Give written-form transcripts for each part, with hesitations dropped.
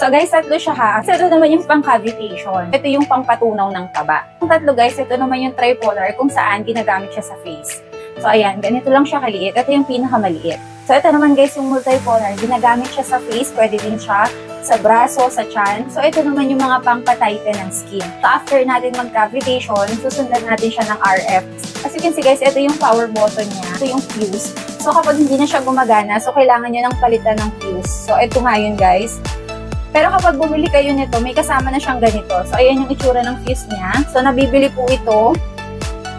So guys, tatlo siya ha. So ito naman yung pang-cavitation. Ito yung pang-patunaw ng taba. Yung tatlo guys, ito naman yung tripolar kung saan ginagamit siya sa face. So ayan, ganito lang siya kaliit. Ito yung pinakamaliit. So ito naman guys, yung multipolar, ginagamit siya sa face. Pwede din siya sa braso, sa chan. So ito naman yung mga pang-patighten ng skin. So after natin mag-cavitation, susundan natin siya ng RF. As you can see guys, ito yung power button niya. Ito yung fuse. So kapag hindi na siya gumagana, so kailangan nyo ng palitan ng fuse. So ito nga yun guys. Pero kapag bumili kayo nito, may kasama na siyang ganito. So ayan yung itsura ng fuse niya. So nabibili po ito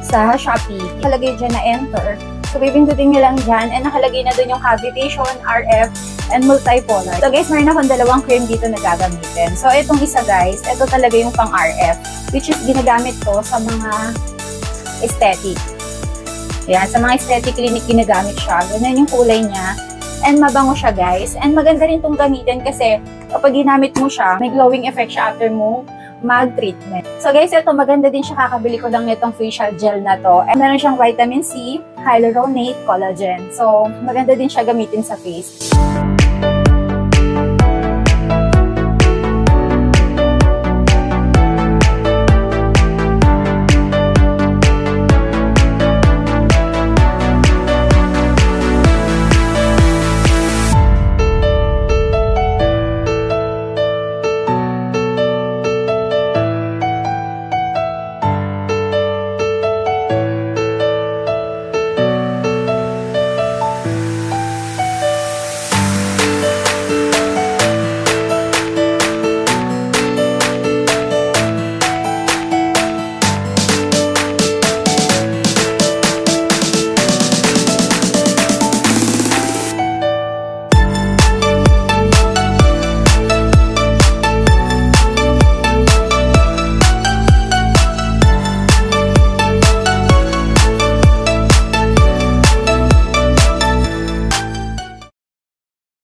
sa Shopee. Nakalagay dyan na enter. So pipindutin nyo lang dyan and nakalagay na dun yung cavitation, RF, and multipolar. So guys, mayroon akong dalawang cream dito na gagamitin. So itong isa guys, ito talaga yung pang RF, which is ginagamit to sa mga aesthetic. Yan, sa mga aesthetic clinic ginagamit siya. Ganun yung kulay niya. And mabango siya guys. And maganda rin itong gamitin kasi kapag ginamit mo siya, may glowing effect siya after mo mag-treatment. So guys, ito maganda din siya. Kakabili ko lang nitong facial gel na to. And meron siyang vitamin C, hyaluronate, collagen. So maganda din siya gamitin sa face.